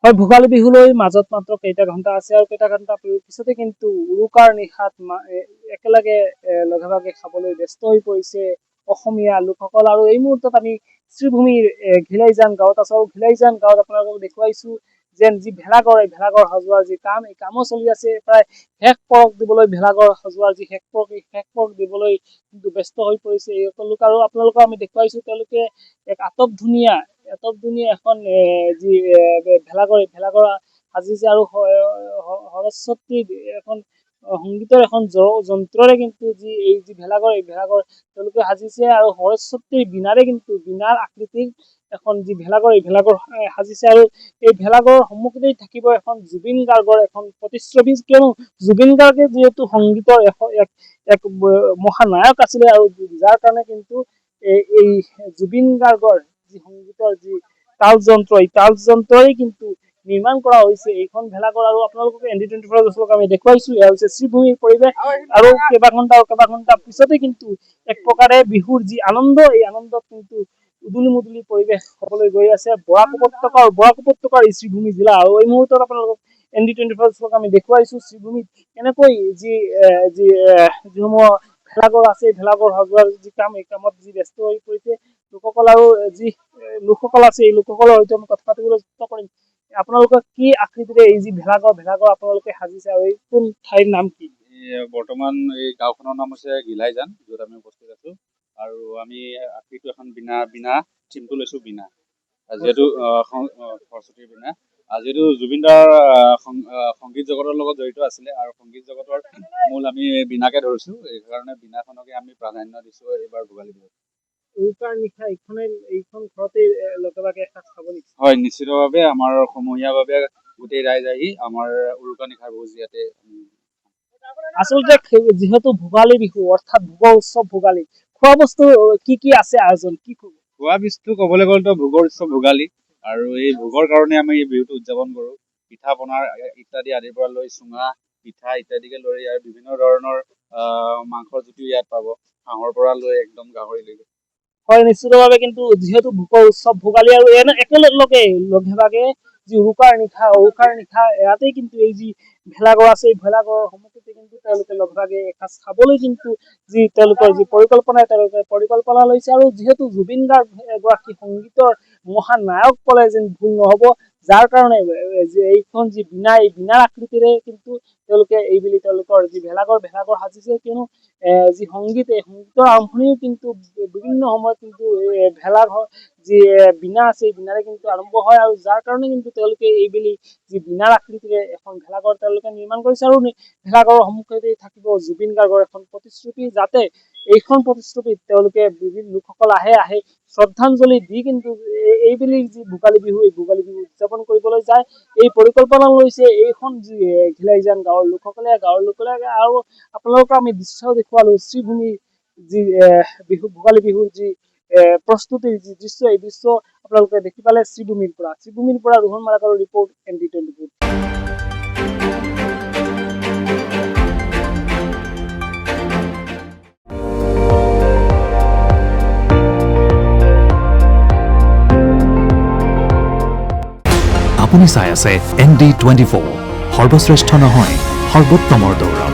হয়, ভোগালী বিহুলৈ মাজত মাত্ৰ কেইটা ঘণ্টা আছে আৰু কেইটা ঘণ্টা পিছতে কিন্তু উৰুকাৰ নিশাত একেলগে লগে ভাগে খাবলৈ ব্যস্ত হৈ পৰিছে অসমীয়া লোকসকল। আৰু এই মুহূৰ্তত আমি শ্ৰীভূমিৰ ঘিলাইজান গাঁৱত আছো আৰু ঘিলাইজান গাঁৱত আপোনালোকক দেখুৱাইছো যেন যি ভেলাঘৰ, এই ভেলাঘৰ সজোৱাৰ যি কাম, এই কামো চলি আছে। প্ৰায় শেষ পৰক দিবলৈ ভেলাঘৰ সজোৱাৰ যি শেষ পৰক দিবলৈ কিন্তু ব্যস্ত হৈ পৰিছে এই লোক। আৰু আপোনালোকক আমি দেখুৱাইছো তেওঁলোকে এক আটক ধুনীয়া এখন যি ভেলাঘৰ সাজিছে আৰু সৰস্বতী এখন সংগীতৰ এখন যন্ত্ৰৰে কিন্তু এই যি ভেলাঘৰ, এই ভেলাঘৰ তেওঁলোকে সাজিছে আৰু সৰস্বতীৰ বীণাৰে কিন্তু বীণাৰ আকৃতিৰ এখন যি ভেলাঘৰ, এই ভেলাঘৰ সাজিছে। আৰু এই ভেলাঘৰৰ সন্মুখতেই থাকিব এখন জুবিন গাৰ্গৰ এখন প্ৰতিচ্ছবি, কিয়নো জুবিন গাৰ্গে যিহেতু সংগীতৰ এক মহানায়ক আছিলে আৰু যাৰ কাৰণে কিন্তু এই জুবিন গাৰ্গৰ যি সংগীতৰ যি তালযন্ত্ৰ, এই তালযন্ত্ৰই কিন্তু নিৰ্মাণ কৰা হৈছে এইখন ভেলাঘৰ। আৰু আপোনালোকক ND24 আমি দেখুৱাইছো, এয়া হৈছে শ্ৰীভূমিৰ পৰিৱেশ। আৰু কেইবা ঘণ্টা পিছতে কিন্তু এক প্ৰকাৰে বিহুৰ যি আনন্দ, এই আনন্দত কিন্তু উদুলি মুদুলি পৰিৱেশ হবলৈ গৈ আছে বৰাক উপত্যকাৰ এই শ্ৰীভূমি জিলা। আৰু এই মুহূৰ্তত আপোনালোকক ND24 আমি দেখুৱাইছো শ্ৰীভূমিত কেনেকৈ যিসমূহ ভেলাঘৰ আছে, ভেলাঘৰ সজোৱাৰ যি কাম, এই কামত যি ব্যস্ত হৈ পৰিছে লোকসকল। আৰু যি লোকসকল আছে, এই লোকসকলৰ সৈতে আমি কথা পাতিবলৈ চেষ্টা কৰিম। আপোনালোকৰ কি আকৃতিৰে এই যি ভেলাঘৰ আপোনালোকে সাজিছে আৰু এই কোন ঠাইৰ নাম কি? বৰ্তমান এই গাঁওখনৰ নাম হৈছে ঘিলাইজান, য'ত আমি উপস্থিত আছো। আৰু আমি আকৃতিটো এখন বিনা চিমটো লৈছো, বিনা যিহেতু সৰস্বতীৰ বিনা। যিহেতু জুবিনদাৰ সংগীত জগতৰ লগত জড়িত আছিলে আৰু সংগীত জগতৰ মূল আমি বিনাকে ধৰিছো, সেইকাৰণে বিনাখনকে আমি প্ৰাধান্য দিছো এইবাৰ ভোগালী বিহুত। উৰুকাৰ নিশা এইখন ঘৰতে লগে ভাগে এসাঁজ খাব নেকি? হয়, নিশ্চিতভাৱে আমাৰ সমূহীয়াভাৱে গোটেই ৰাইজ আহি আমাৰ উৰুকা নিশাৰ ভোজ ইয়াতে। আচলতে যিহেতু ভোগালী বিহু অৰ্থাৎ ভোগৰ উৎসৱ ভোগালী, খোৱা বস্তু কি আছে আয়োজন, কি কব? খোৱা বস্তু ক'বলৈ গ'লেতো ভোগৰ উৎসৱ ভোগালী, আৰু এই ভোগৰ কাৰণে আমি এই বিহুটো উদযাপন কৰো। পিঠা পনাৰ ইত্যাদি আদিৰ পৰা লৈ চুঙা পিঠা ইত্যাদিকে লৈ আৰু বিভিন্ন ধৰণৰ মাংসৰ জুতিও ইয়াত পাব, হাঁহৰ পৰা লৈ একদম গাহৰিলৈকে। হয়, নিশ্চিতভাৱে কিন্তু যিহেতু ভোগৰ উৎসৱ ভোগালী আৰু একেলগে লগে ভাগে যি উৰুকাৰ নিশা ইয়াতেই কিন্তু এই যি ভেলাঘৰ আছে, এই ভেলাঘৰৰ সন্মুখতে কিন্তু তেওঁলোকে লগে ভাগে এসাঁজ খাবলৈ কিন্তু যি তেওঁলোকৰ যি পৰিকল্পনা লৈছে। আৰু যিহেতু জুবিন গাৰ্গ এগৰাকী সংগীতৰ মহানায়ক ক'লে যেন ভুল নহব, যাৰ কাৰণে এইখন যি এই বিনাৰ আকৃতিৰে কিন্তু তেওঁলোকে এইবুলি তেওঁলোকৰ যি ভেলাঘৰ সাজিছে। কিয়নো যি সংগীত, এই সংগীতৰ আৰম্ভণিও কিন্তু বিভিন্ন সময়ত কিন্তু ভেলাঘৰ যি বিনা আছে, এই বিনাৰে কিন্তু আৰম্ভ হয়। আৰু যাৰ কাৰণে কিন্তু তেওঁলোকে এইবুলি যি বিনাৰ আকৃতিৰে এখন ভেলাঘৰ তেওঁলোকে নিৰ্মাণ কৰিছে। আৰু ভেলাঘৰৰ সন্মুখতে থাকিব জুবিন গাৰ্গৰ এখন প্ৰতিশ্ৰুতি, যাতে এইখন প্ৰতিশ্ৰুতিত তেওঁলোকে বিভিন্ন লোকসকল আহে শ্ৰদ্ধাঞ্জলি দি কিন্তু এইবুলি যি ভোগালী বিহু উদযাপন কৰিবলৈ যায়, এই পৰিকল্পনা লৈছে এইখন যি ঘিলাইজান গাঁৱৰ লোকসকলে। আৰু আপোনালোকক আমি দৃশ্য দেখুৱালো শ্ৰীভূমিৰ যি ভোগালী বিহুৰ যি প্ৰস্তুতিৰ যি দৃশ্য, এই দৃশ্য আপোনালোকে দেখি পালে শ্ৰীভূমিৰ পৰা ৰোহন মালাকাৰৰ ৰিপৰ্ট, ND24। আপুনি চাই আছে ND24, সৰ্বশ্ৰেষ্ঠ নহয় সৰ্বোত্তমৰ দৌৰ।